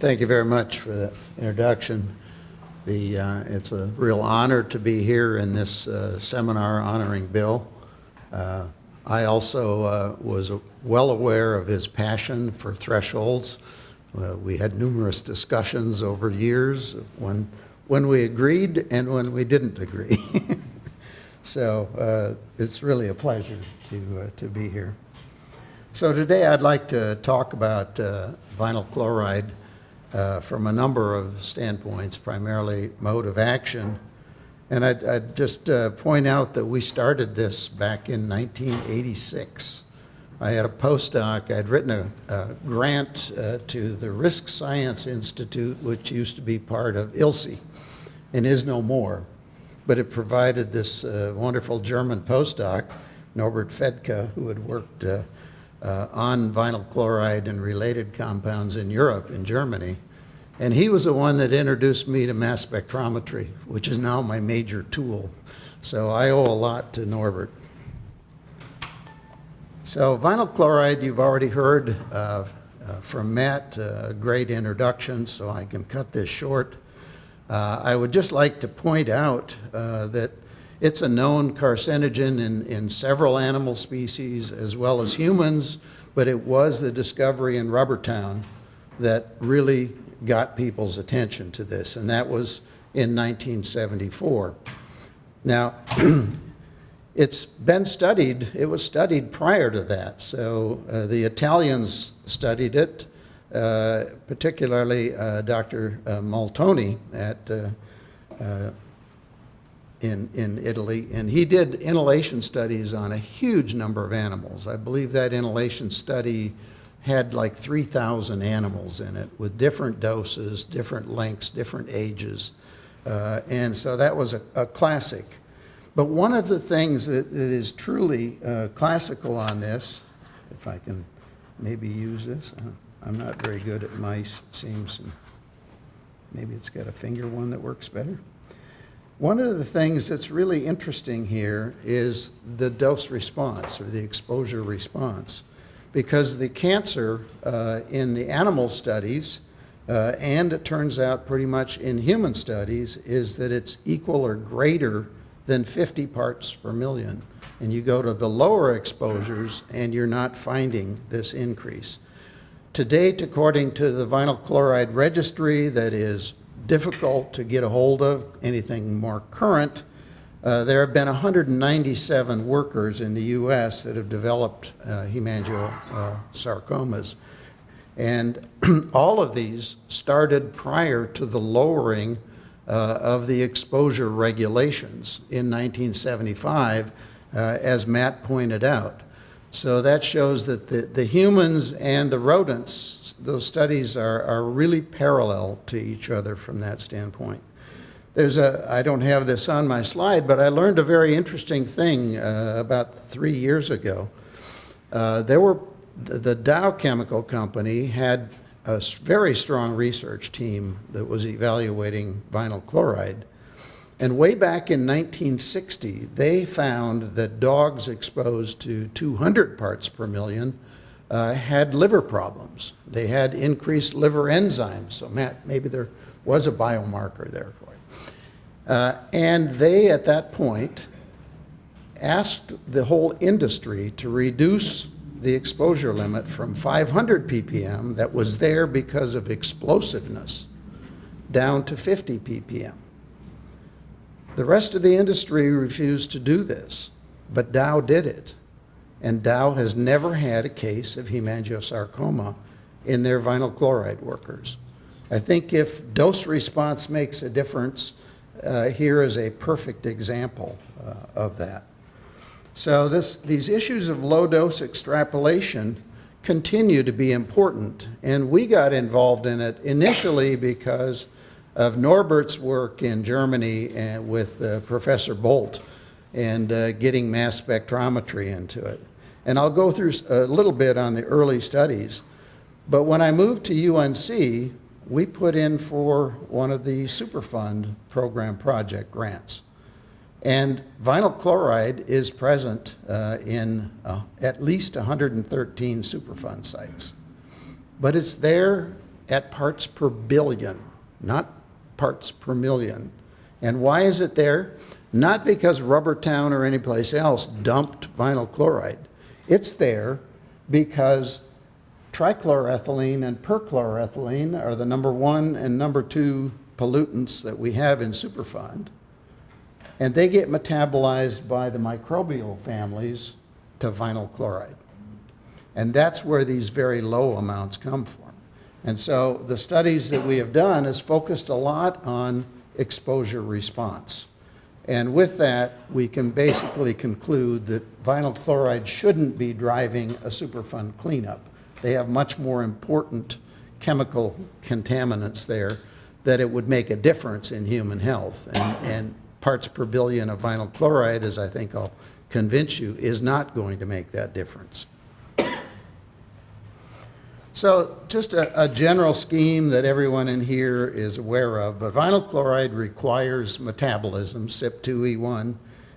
Thank you very much for that introduction. It's a real honor to be here in this seminar honoring Bill. I also was well aware of his passion for thresholds. We had numerous discussions over years when we agreed and when we didn't agree. So it's really a pleasure to be here. So today I'd like to talk about vinyl chloride from a number of standpoints, primarily mode of action. And I'd just point out that we started this back in 1986. I had a postdoc. I'd written a grant to the Risk Science Institute, which used to be part of ILSI and is no more. But it provided this wonderful German postdoc, Norbert Fedke, who had worked on vinyl chloride and related compounds in Europe, in Germany. And he was the one that introduced me to mass spectrometry, which is now my major tool. So I owe a lot to Norbert. So vinyl chloride, you've already heard from Matt, a great introduction, so I can cut this short. I would just like to point out that it's a known carcinogen in several animal species as well as humans, but it was the discovery in Rubbertown that really got people's attention to this, and that was in 1974. Now, it's been studied. It was studied prior to that. So the Italians studied it, particularly Dr. Maltoni in Italy, and he did inhalation studies on a huge number of animals. I believe that inhalation study had like 3,000 animals in it with different doses, different lengths, different ages. And so that was a classic. But one of the things that is truly classical on this, if I can maybe use this, I'm not very good at mice, it seems. Maybe it's got a finger one that works better. One of the things that's really interesting here is the dose response or the exposure response, because the cancer in the animal studies, and it turns out pretty much in human studies, is that it's equal or greater than 50 parts per million. And you go to the lower exposures and you're not finding this increase. To date, according to the vinyl chloride registry that is difficult to get a hold of, anything more current, there have been 197 workers in the U.S. that have developed hemangiosarcomas. And all of these started prior to the lowering of the exposure regulations in 1975, as Matt pointed out. So that shows that the humans and the rodents, those studies are really parallel to each other from that standpoint. I don't have this on my slide, but I learned a very interesting thing about 3 years ago. The Dow Chemical Company had a very strong research team that was evaluating vinyl chloride. And way back in 1960, they found that dogs exposed to 200 parts per million had liver problems. They had increased liver enzymes. So Matt, maybe there was a biomarker there for you. And they, at that point, asked the whole industry to reduce the exposure limit from 500 ppm that was there because of explosiveness down to 50 ppm. The rest of the industry refused to do this, but Dow did it. And Dow has never had a case of hemangiosarcoma in their vinyl chloride workers. I think if dose response makes a difference, here is a perfect example of that. So these issues of low dose extrapolation continue to be important, and we got involved in it initially because of Norbert's work in Germany and with Professor Bolt and getting mass spectrometry into it. And I'll go through a little bit on the early studies, but when I moved to UNC, we put in for one of the Superfund program project grants. And vinyl chloride is present in at least 113 Superfund sites. But it's there at parts per billion, not parts per million. And why is it there? Not because Rubbertown or any place else dumped vinyl chloride. It's there because trichloroethylene and perchloroethylene are the number 1 and number 2 pollutants that we have in Superfund. And they get metabolized by the microbial families to vinyl chloride. And that's where these very low amounts come from. And so the studies that we have done has focused a lot on exposure response. And with that, we can basically conclude that vinyl chloride shouldn't be driving a Superfund cleanup. They have much more important chemical contaminants there that it would make a difference in human health. And parts per billion of vinyl chloride, as I think I'll convince you, is not going to make that difference. So just a general scheme that everyone in here is aware of, but vinyl chloride requires metabolism. CYP2E1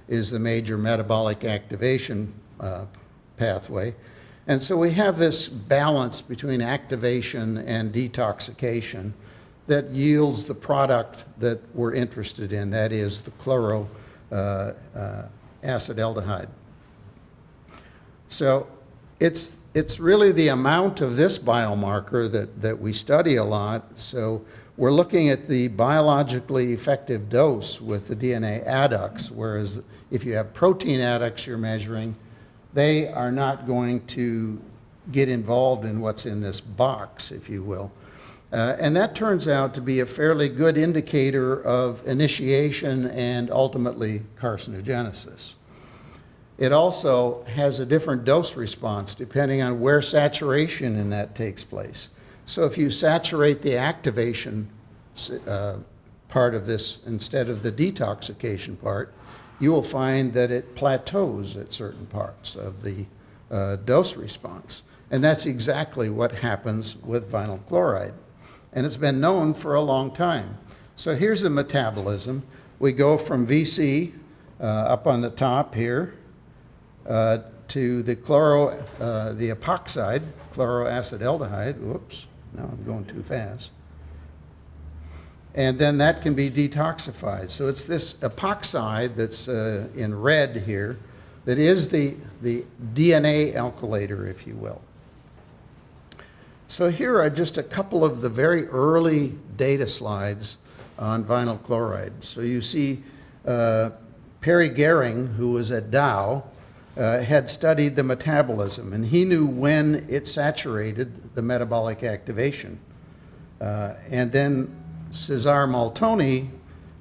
is the major metabolic activation pathway. And so we have this balance between activation and detoxification that yields the product that we're interested in, that is the chloroacetaldehyde. So it's really the amount of this biomarker that we study a lot. So we're looking at the biologically effective dose with the DNA adducts, whereas if you have protein adducts you're measuring, they are not going to get involved in what's in this box, if you will. And that turns out to be a fairly good indicator of initiation and ultimately carcinogenesis. It also has a different dose response depending on where saturation in that takes place. So if you saturate the activation part of this instead of the detoxification part, you will find that it plateaus at certain parts of the dose response. And that's exactly what happens with vinyl chloride. And it's been known for a long time. So here's the metabolism. We go from VC up on the top here to the epoxide, chloroacetaldehyde. Whoops, now I'm going too fast. And then that can be detoxified. So it's this epoxide that's in red here that is the DNA alkylator, if you will. So here are just a couple of the very early data slides on vinyl chloride. So you see Perry Gehring, who was at Dow, had studied the metabolism, and he knew when it saturated the metabolic activation. And then Cesar Maltoni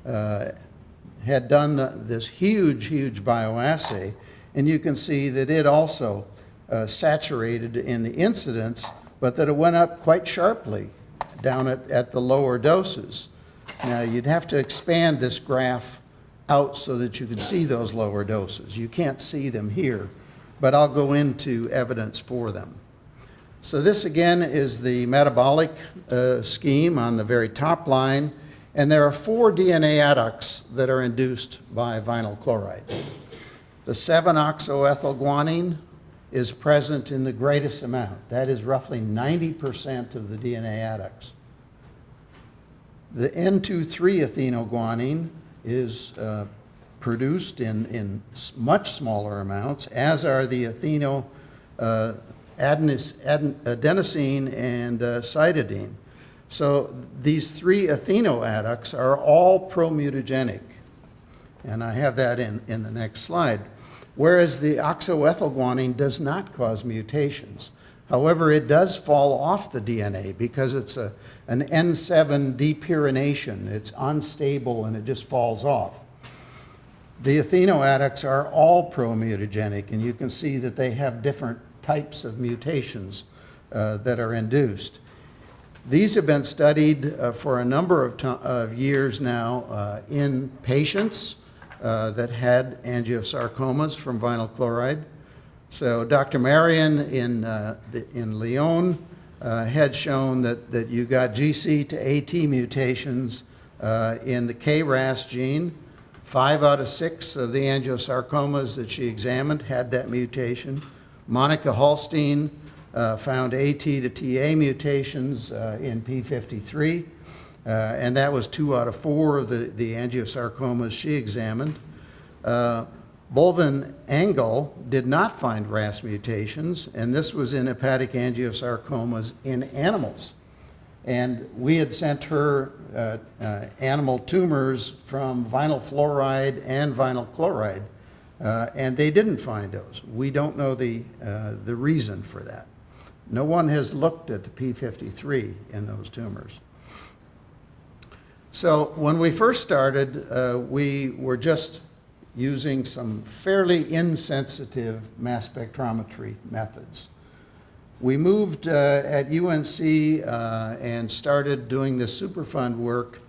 had done this huge bioassay, and you can see that it also saturated in the incidence, but that it went up quite sharply down at the lower doses. Now, you'd have to expand this graph out so that you can see those lower doses. You can't see them here, but I'll go into evidence for them. So this again is the metabolic scheme on the very top line, and there are 4 DNA adducts that are induced by vinyl chloride. The 7-oxoethylguanine is present in the greatest amount. That is roughly 90% of the DNA adducts. The N2,3-ethenoguanine is produced in much smaller amounts, as are the adenosine and cytidine. So these 3 ethenoadducts are all promutagenic, and I have that in the next slide. Whereas the oxoethylguanine does not cause mutations. However, it does fall off the DNA because it's an N7 depurination. It's unstable and it just falls off. The ethenoadducts are all promutagenic, and you can see that they have different types of mutations that are induced. These have been studied for a number of years now in patients that had angiosarcomas from vinyl chloride. So Dr. Marion in Lyon had shown that you got GC to AT mutations in the KRAS gene. 5 out of 6 of the angiosarcomas that she examined had that mutation. Monica Holstein found AT to TA mutations in P53, and that was 2 out of 4 of the angiosarcomas she examined. Bolvin Engel did not find RAS mutations, and this was in hepatic angiosarcomas in animals. And we had sent her animal tumors from vinyl fluoride and vinyl chloride, and they didn't find those. We don't know the reason for that. No one has looked at the P53 in those tumors. So when we first started, we were just using some fairly insensitive mass spectrometry methods. We moved at UNC and started doing this Superfund work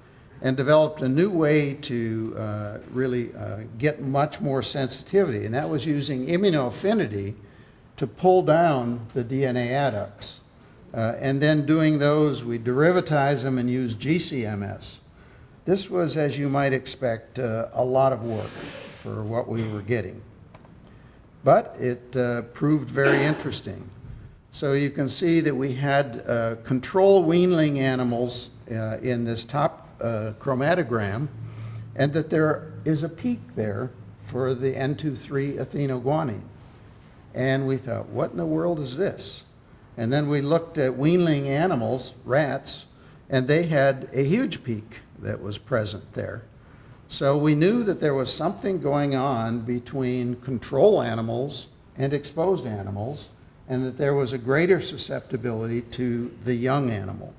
and developed a new way to really get much more sensitivity, and that was using immunoaffinity to pull down the DNA adducts. And then doing those, we derivatize them and use GCMS. This was, as you might expect, a lot of work for what we were getting. But it proved very interesting. So you can see that we had control weanling animals in this top chromatogram, and that there is a peak there for the N23 ethenoguanine. And we thought, what in the world is this? And then we looked at weanling animals, rats, and they had a huge peak that was present there. So we knew that there was something going on between control animals and exposed animals, and that there was a greater susceptibility to the young animal.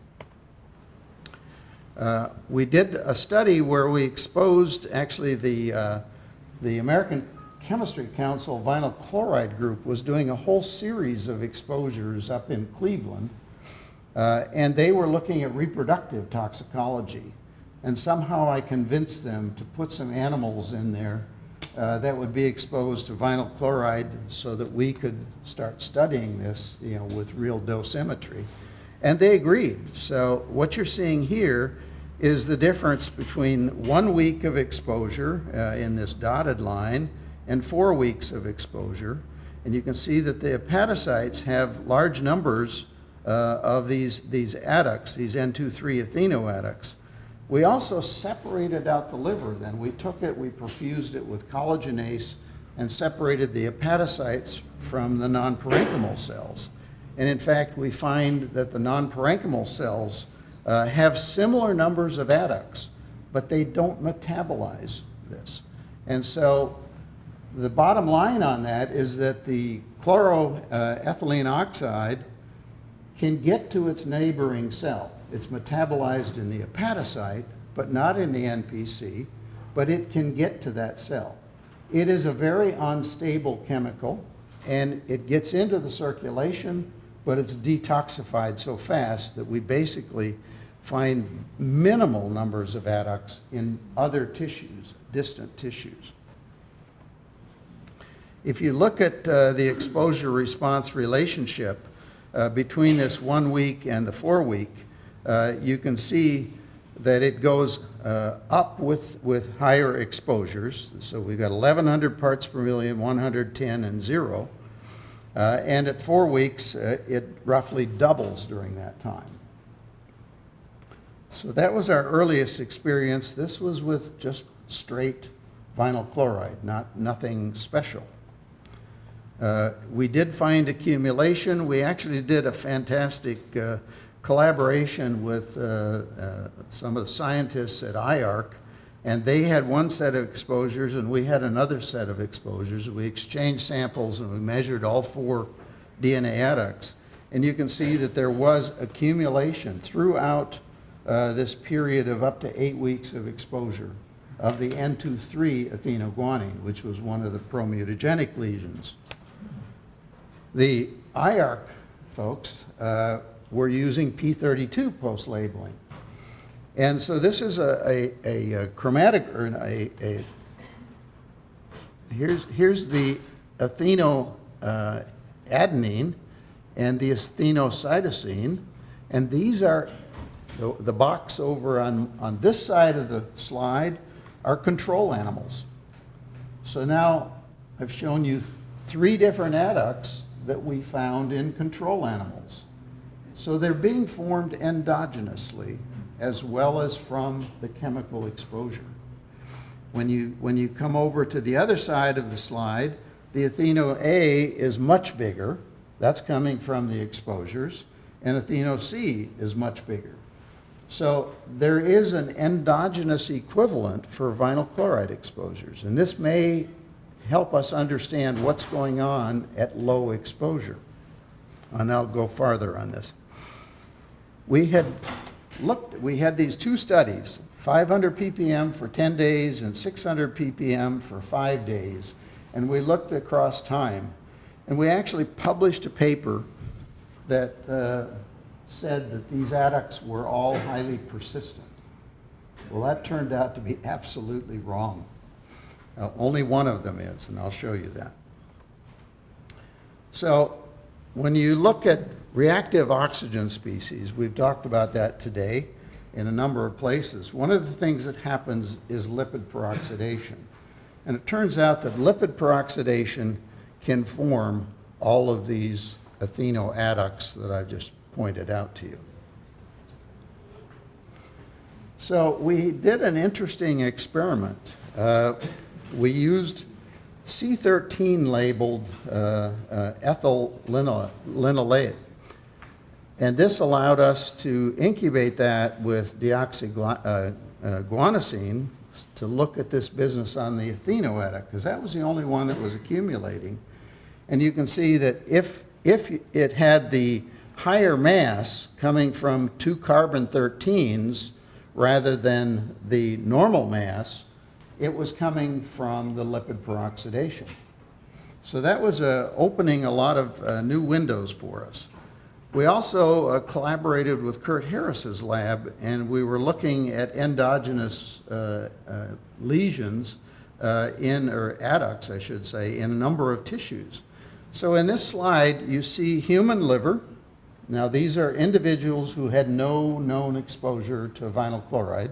We did a study where we exposed, actually the American Chemistry Council vinyl chloride group was doing a whole series of exposures up in Cleveland, and they were looking at reproductive toxicology. And somehow I convinced them to put some animals in there that would be exposed to vinyl chloride so that we could start studying this, with real dosimetry. And they agreed. So what you're seeing here is the difference between 1 week of exposure in this dotted line and 4 weeks of exposure. And you can see that the hepatocytes have large numbers of these adducts, these N23 ethenoadducts. We also separated out the liver then. We took it, we perfused it with collagenase and separated the hepatocytes from the non-parenchymal cells. And in fact, we find that the non-parenchymal cells have similar numbers of adducts, but they don't metabolize this. And so the bottom line on that is that the chloroethylene oxide can get to its neighboring cell. It's metabolized in the hepatocyte, but not in the NPC, but it can get to that cell. It is a very unstable chemical, and it gets into the circulation, but it's detoxified so fast that we basically find minimal numbers of adducts in other tissues, distant tissues. If you look at the exposure-response relationship between this 1 week and the 4 week, you can see that it goes up with higher exposures. So we've got 1,100 parts per million, 110, and 0. And at 4 weeks, it roughly doubles during that time. So that was our earliest experience. This was with just straight vinyl chloride, nothing special. We did find accumulation. We actually did a fantastic collaboration with some of the scientists at IARC, and they had one set of exposures and we had another set of exposures. We exchanged samples and we measured all 4 DNA adducts, and you can see that there was accumulation throughout this period of up to 8 weeks of exposure of the N23 ethenoguanine, which was one of the promutagenic lesions. The IARC folks were using P32 post-labeling. And so this is a chromatic, or here's the athenoadenine and the asthenocytosine, and these are, the box over on this side of the slide are control animals. So now I've shown you 3 different adducts that we found in control animals. So they're being formed endogenously as well as from the chemical exposure. When you come over to the other side of the slide, the Atheno A is much bigger. That's coming from the exposures. And Atheno C is much bigger. So there is an endogenous equivalent for vinyl chloride exposures. And this may help us understand what's going on at low exposure. And I'll go farther on this. We had these two studies, 500 ppm for 10 days and 600 ppm for 5 days. And we looked across time. And we actually published a paper that said that these adducts were all highly persistent. Well, that turned out to be absolutely wrong. Only one of them is, and I'll show you that. So when you look at reactive oxygen species, we've talked about that today in a number of places. One of the things that happens is lipid peroxidation. And it turns out that lipid peroxidation can form all of these Atheno adducts that I've just pointed out to you. So we did an interesting experiment. We used C13 labeled ethyl linolate. And this allowed us to incubate that with deoxyguanosine to look at this business on the Atheno adduct, because that was the only one that was accumulating. And you can see that if it had the higher mass coming from 2 carbon-13s rather than the normal mass, it was coming from the lipid peroxidation. So that was opening a lot of new windows for us. We also collaborated with Kurt Harris's lab, and we were looking at endogenous lesions or adducts, I should say, in a number of tissues. So in this slide, you see human liver. Now, these are individuals who had no known exposure to vinyl chloride,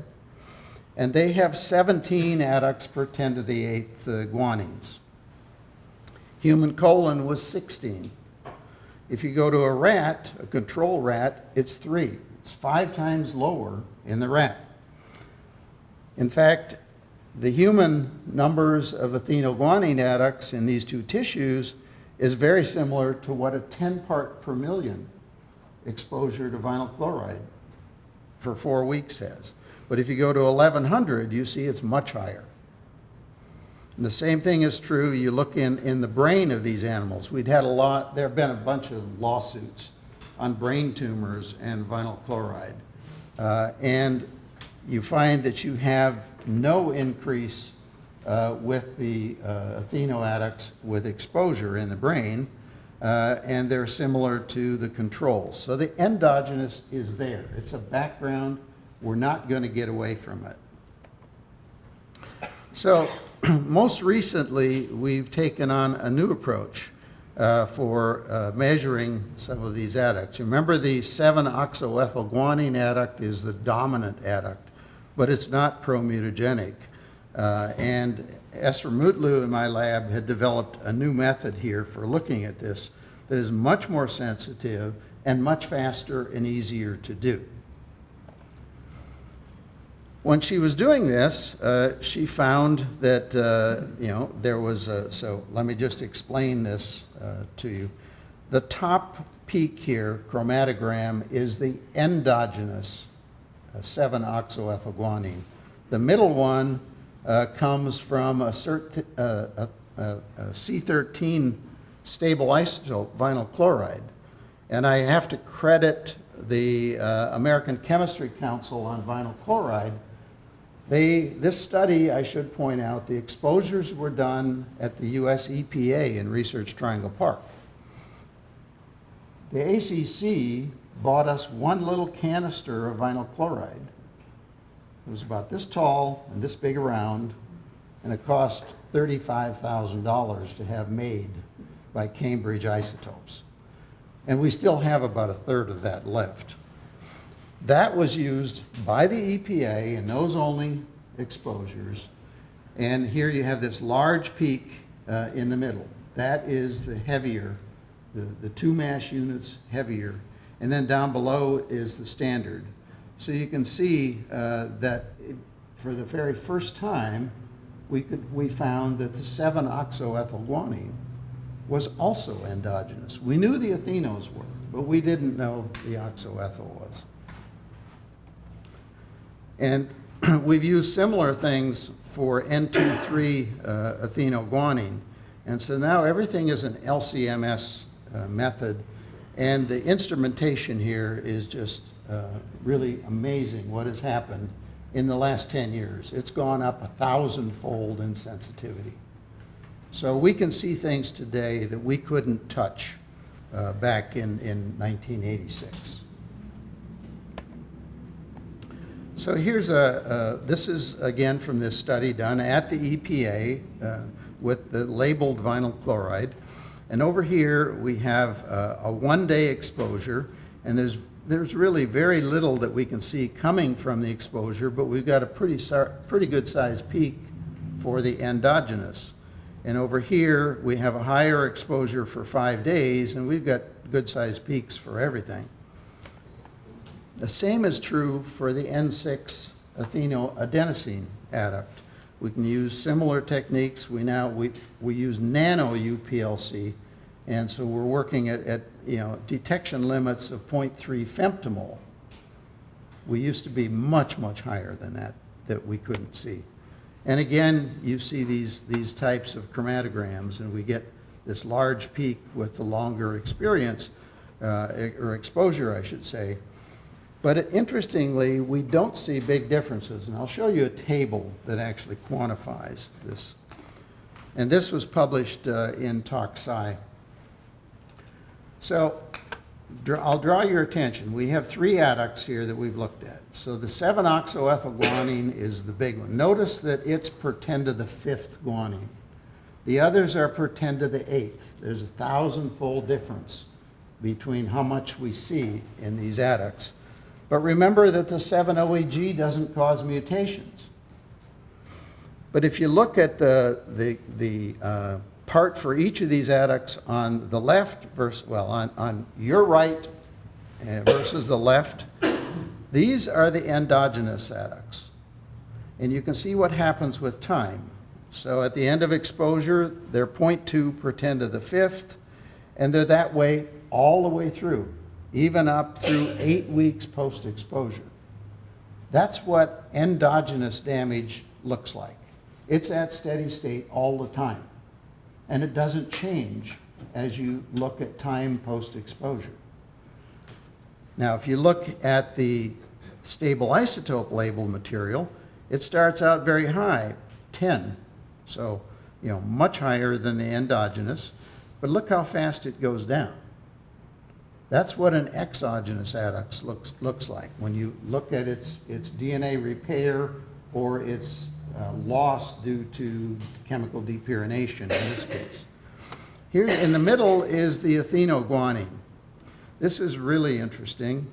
and they have 17 adducts per 10 to the 8th guanines. Human colon was 16. If you go to a rat, a control rat, it's 3. It's 5 times lower in the rat. In fact, the human numbers of athenoguanine adducts in these two tissues is very similar to what a 10 part per million exposure to vinyl chloride for 4 weeks has. But if you go to 1100, you see it's much higher. And the same thing is true, you look in the brain of these animals. There have been a bunch of lawsuits on brain tumors and vinyl chloride. And you find that you have no increase with the Atheno adducts with exposure in the brain, and they're similar to the controls. So the endogenous is there. It's a background. We're not going to get away from it. So most recently, we've taken on a new approach for measuring some of these adducts. Remember, the 7-oxoethylguanine adduct is the dominant adduct, but it's not promutagenic. And Esther Mutlu in my lab had developed a new method here for looking at this that is much more sensitive and much faster and easier to do. When she was doing this, she found that, there was so let me just explain this to you. The top peak here, chromatogram, is the endogenous 7-oxoethylguanine. The middle one comes from a C13 stable isotope, vinyl chloride. And I have to credit the American Chemistry Council on vinyl chloride. This study, I should point out, the exposures were done at the US EPA in Research Triangle Park. The ACC bought us one little canister of vinyl chloride. It was about this tall and this big around, and it cost $35,000 to have made by Cambridge Isotopes. And we still have about 1/3 of that left. That was used by the EPA in those only exposures. And here you have this large peak in the middle. That is the heavier the 2 mass units heavier, and then down below is the standard. So you can see that for the very first time, we found that the 7-oxoethylguanine was also endogenous. We knew the ethenos were, but we didn't know the oxoethyl was. And we've used similar things for N2,3 ethenoguanine. And so now everything is an LCMS method, and the instrumentation here is just really amazing what has happened in the last 10 years. It's gone up 1,000-fold in sensitivity. So we can see things today that we couldn't touch back in 1986. So here's this is again from this study done at the EPA with the labeled vinyl chloride. And over here we have a 1-day exposure, and there's really very little that we can see coming from the exposure, but we've got a pretty good sized peak for the endogenous. And over here we have a higher exposure for 5 days, and we've got good sized peaks for everything. The same is true for the N6 ethenoadenosine adduct. We can use similar techniques. We use nano UPLC, and so we're working at detection limits of 0.3 femtomole. We used to be much higher than that we couldn't see. And again, you see these types of chromatograms, and we get this large peak with the longer experience, or exposure, I should say. But interestingly, we don't see big differences, and I'll show you a table that actually quantifies this. And this was published in Toxsci. So I'll draw your attention. We have 3 adducts here that we've looked at. So the 7-oxoethylguanine is the big one. Notice that it's per 10 to the 5th guanine. The others are per 10 to the 8th. There's a 1,000-fold difference between how much we see in these adducts. But remember that the 7-OEG doesn't cause mutations. But if you look at the part for each of these adducts on the left versus, well, on your right versus the left, these are the endogenous adducts. And you can see what happens with time. So at the end of exposure, they're 0.2 per 10 to the 5th, and they're that way all the way through, even up through 8 weeks post-exposure. That's what endogenous damage looks like. It's at steady state all the time, and it doesn't change as you look at time post-exposure. Now, if you look at the stable isotope labeled material, it starts out very high, 10. So, much higher than the endogenous, but look how fast it goes down. That's what an exogenous adduct looks like when you look at its DNA repair or its loss due to chemical depurination in this case. Here in the middle is the ethenoguanine. This is really interesting.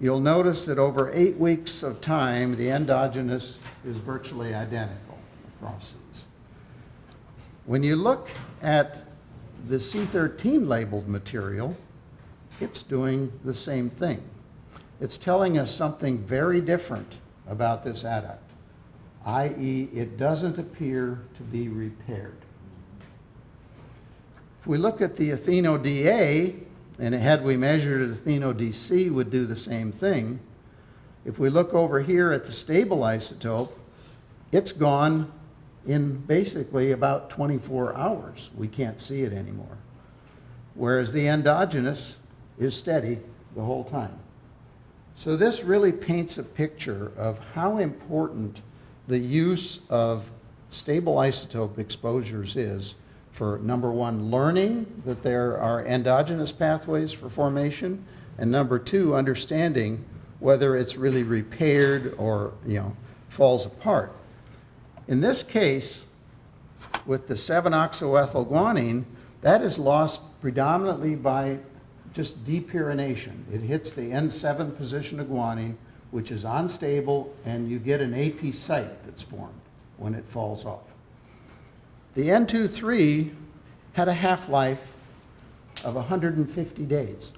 You'll notice that over 8 weeks of time, the endogenous is virtually identical across these. When you look at the C13 labeled material, it's doing the same thing. It's telling us something very different about this adduct, i.e., it doesn't appear to be repaired. If we look at the etheno-DA, and had we measured it, etheno-DC would do the same thing. If we look over here at the stable isotope, it's gone in basically about 24 hours. We can't see it anymore. Whereas the endogenous is steady the whole time. So this really paints a picture of how important the use of stable isotope exposures is for, number one, learning that there are endogenous pathways for formation, and number two, understanding whether it's really repaired or falls apart. In this case, with the 7-oxoethylguanine, that is lost predominantly by just depurination. It hits the N7 position of guanine, which is unstable, and you get an AP site that's formed when it falls off. The N2,3 had a half-life of 150 days.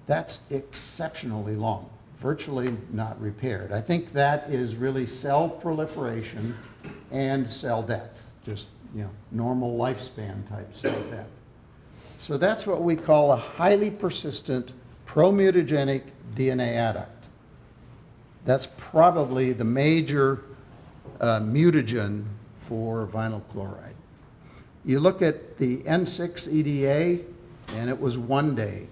That's exceptionally long, virtually not repaired. I think that is really cell proliferation and cell death, just normal lifespan type cell death. So that's what we call a highly persistent promutagenic DNA adduct. That's probably the major mutagen for vinyl chloride. You look at the N6 EDA, and it was 1 day.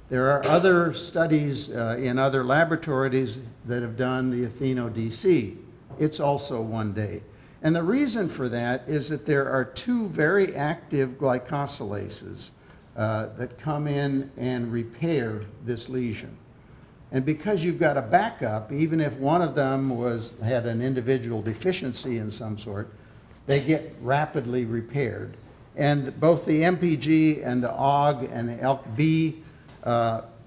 There are other studies in other laboratories that have done the Atheno-DC. It's also 1 day. And the reason for that is that there are 2 very active glycosylases that come in and repair this lesion. And because you've got a backup, even if one of them had an individual deficiency in some sort, they get rapidly repaired. And both the MPG and the OG and the ELK-B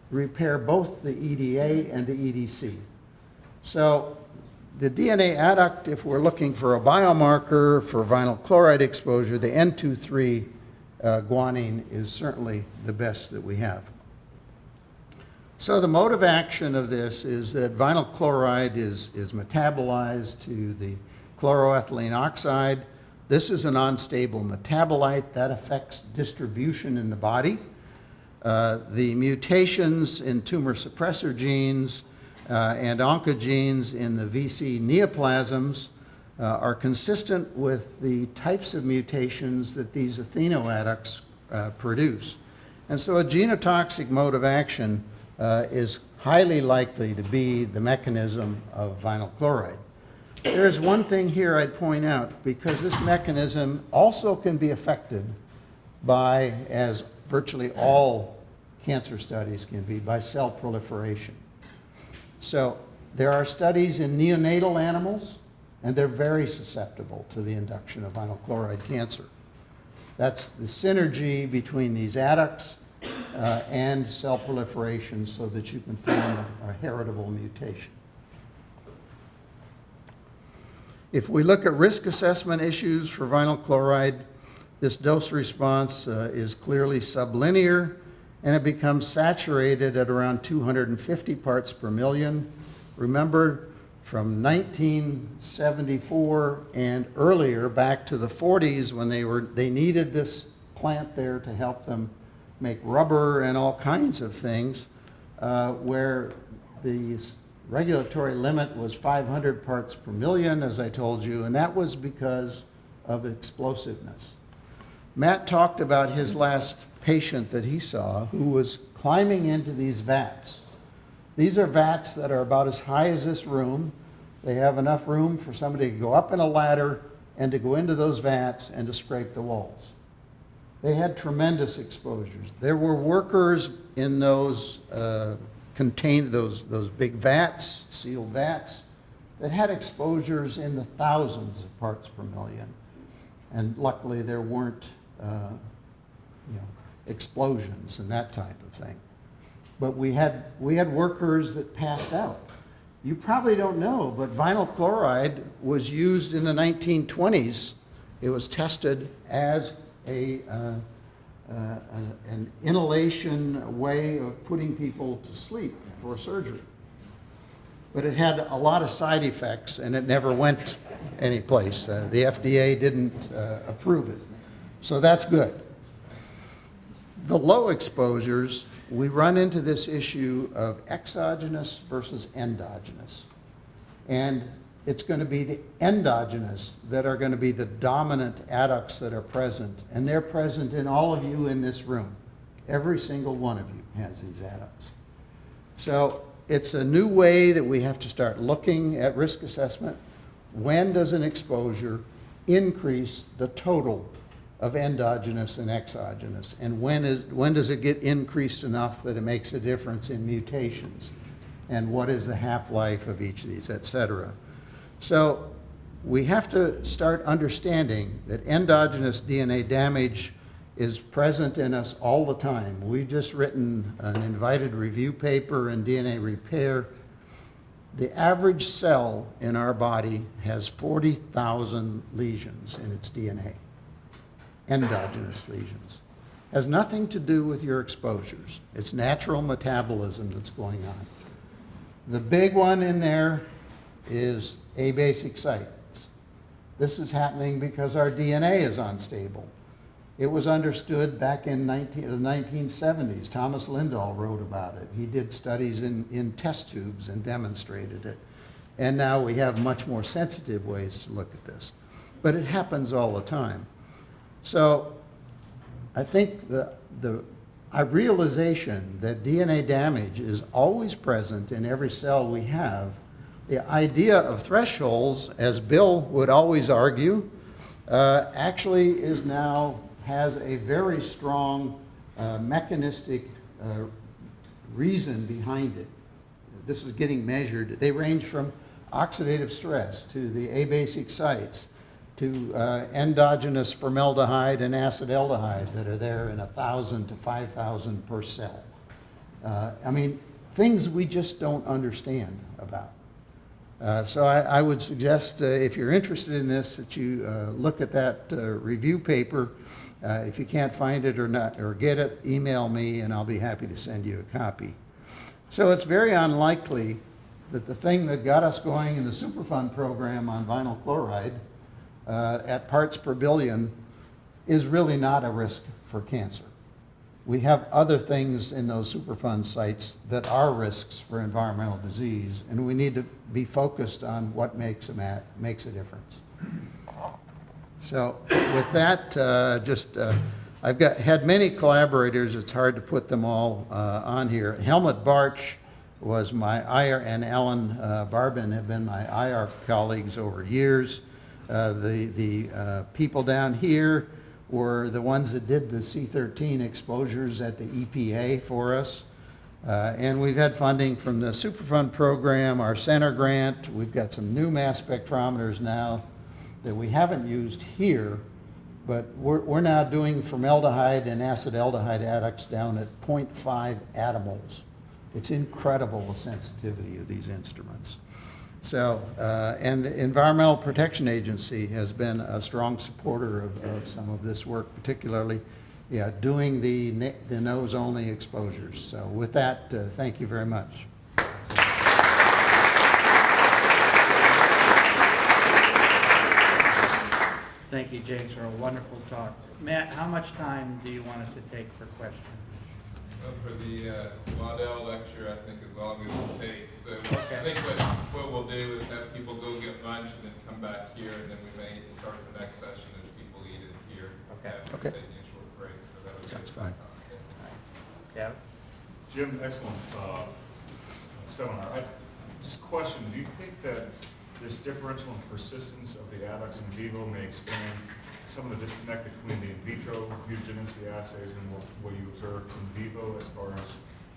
repair both the EDA and the EDC. So the DNA adduct, if we're looking for a biomarker for vinyl chloride exposure, the N23 guanine is certainly the best that we have. So the mode of action of this is that vinyl chloride is metabolized to the chloroethylene oxide. This is an unstable metabolite that affects distribution in the body. The mutations in tumor suppressor genes and oncogenes in the VC neoplasms are consistent with the types of mutations that these athenoadducts produce. And so a genotoxic mode of action is highly likely to be the mechanism of vinyl chloride. There is one thing here I'd point out, because this mechanism also can be affected by, as virtually all cancer studies can be, by cell proliferation. So there are studies in neonatal animals, and they're very susceptible to the induction of vinyl chloride cancer. That's the synergy between these adducts and cell proliferation so that you can form a heritable mutation. If we look at risk assessment issues for vinyl chloride, this dose response is clearly sublinear, and it becomes saturated at around 250 parts per million. Remember, from 1974 and earlier, back to the 40s, when they needed this plant there to help them make rubber and all kinds of things, where the regulatory limit was 500 parts per million, as I told you, and that was because of explosiveness. Matt talked about his last patient that he saw who was climbing into these vats. These are vats that are about as high as this room. They have enough room for somebody to go up in a ladder and to go into those vats and to scrape the walls. They had tremendous exposures. There were workers in those those big vats, sealed vats, that had exposures in the thousands of parts per million. And luckily there weren't explosions and that type of thing. But we had workers that passed out. You probably don't know, but vinyl chloride was used in the 1920s. It was tested as an inhalation way of putting people to sleep before surgery. But it had a lot of side effects, and it never went anyplace. The FDA didn't approve it. So that's good. The low exposures, we run into this issue of exogenous versus endogenous. And it's going to be the endogenous that are going to be the dominant adducts that are present. And they're present in all of you in this room. Every single one of you has these adducts. So it's a new way that we have to start looking at risk assessment. When does an exposure increase the total of endogenous and exogenous? And when does it get increased enough that it makes a difference in mutations? And what is the half-life of each of these, et cetera? So we have to start understanding that endogenous DNA damage is present in us all the time. We've just written an invited review paper in DNA Repair. The average cell in our body has 40,000 lesions in its DNA, endogenous lesions. has nothing to do with your exposures. It's natural metabolism that's going on. The big one in there is abasic sites. This is happening because our DNA is unstable. It was understood back in the 1970s. Thomas Lindahl wrote about it. He did studies in test tubes and demonstrated it. And now we have much more sensitive ways to look at this. But it happens all the time. So I think the realization that DNA damage is always present in every cell we have, the idea of thresholds, as Bill would always argue, actually has a very strong mechanistic reason behind it. This is getting measured. They range from oxidative stress to the abasic sites to endogenous formaldehyde and acetaldehyde that are there in 1,000 to 5,000 per cell. I mean, things we just don't understand about. So I would suggest, if you're interested in this, that you look at that review paper. If you can't find it or get it, email me and I'll be happy to send you a copy. So it's very unlikely that the thing that got us going in the Superfund program on vinyl chloride at parts per billion is really not a risk for cancer. We have other things in those Superfund sites that are risks for environmental disease, and we need to be focused on what makes a difference. So with that, I've had many collaborators. It's hard to put them all on here. Helmut Bartsch was my IR, and Alan Barbin have been my IR colleagues over years. The people down here were the ones that did the C13 exposures at the EPA for us. And we've had funding from the Superfund program, our center grant. We've got some new mass spectrometers now that we haven't used here, but we're now doing formaldehyde and acetaldehyde adducts down at 0.5 attimoles. It's incredible the sensitivity of these instruments. So, and the Environmental Protection Agency has been a strong supporter of some of this work, particularly doing the nose-only exposures. So with that, thank you very much. Thank you, James, for a wonderful talk. Matt, how much time do you want us to take for questions? Well, for the Waddell lecture, I think as long as it takes. So Okay. I think what we'll do is have people go get lunch and then come back here, and then we may start the next session as people eat it here. Okay. After taking a short break, so that would Sounds be fine. Yeah. Jim, excellent seminar. Just a question, do you think that this differential in persistence of the adducts in vivo may explain some of the disconnect between the in vitro mutagenicity assays and what you observe in vivo as far as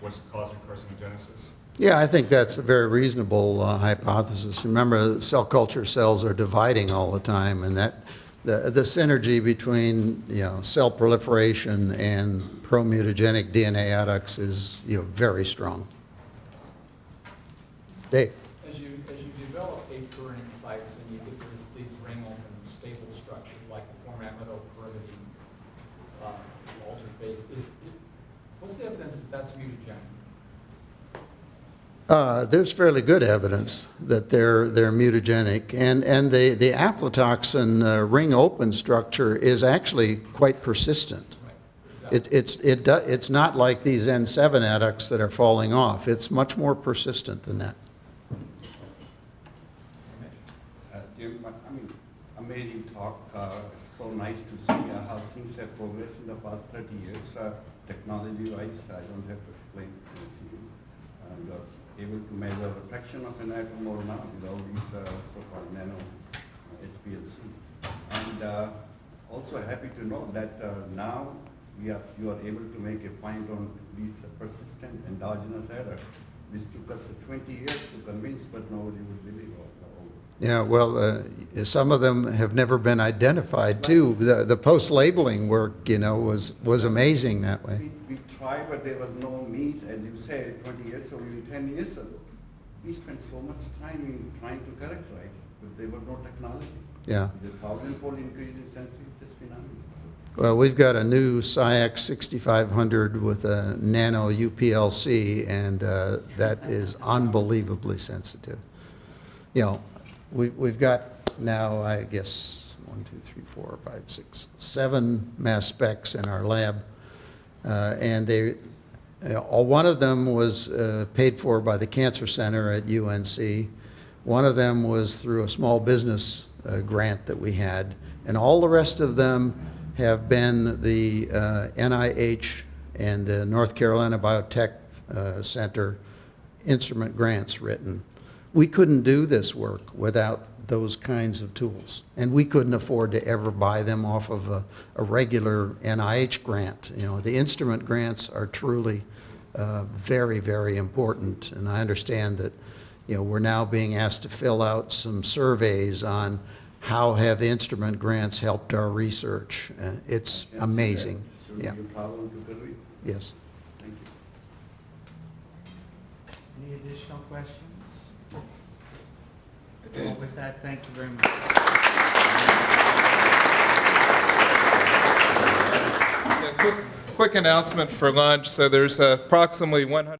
what's causing carcinogenesis? Yeah, I think that's a very reasonable hypothesis. Remember, cell culture cells are dividing all the time, and that the synergy between cell proliferation and pro-mutagenic DNA adducts is very strong. Dave. As you develop A-burning sites and you get these ring open stable structures like the formaminopyrimidine altered base, what's the evidence that that's mutagenic? There's fairly good evidence that they're mutagenic, and the aflatoxin ring open structure is actually quite persistent. Right. Exactly. It's not like these N7 adducts that are falling off. It's much more persistent than that. Jim, I mean, amazing talk. It's so nice to see how things have progressed in the past 30 years. Technology-wise, I don't have to explain it to you. You're able to measure a fraction of an atom or now with all these so-called nano HPLC. And also happy to know that now you are able to make a point on these persistent endogenous error. This took us 20 years to convince, but nobody would believe all. Yeah, well, some of them have never been identified too. The post-labeling work, was amazing that way. We tried, but there was no means, as you said, 20 years ago, even 10 years ago. We spent so much time in trying to characterize, but there was no technology. Yeah. The 1,000-fold increase in sensitivity is just phenomenal. Well, we've got a new SciAx 6500 with a nano UPLC, and that is unbelievably sensitive. You know, we've got now, I guess, 1, 2, 3, 4, 5, 6, 7 mass specs in our lab, and they, one of them was paid for by the Cancer Center at UNC. One of them was through a small business grant that we had, and all the rest of them have been the NIH and the North Carolina Biotech Center instrument grants written. We couldn't do this work without those kinds of tools, and we couldn't afford to ever buy them off of a regular NIH grant. You know, the instrument grants are truly very, very important, and I understand that, you know, we're now being asked to fill out some surveys on how have instrument grants helped our research. It's amazing. Should Yeah. be a problem to the research. Yes. Thank you. Any additional questions? Well, with that, thank you very much. Yeah, quick announcement for lunch. So there's approximately 100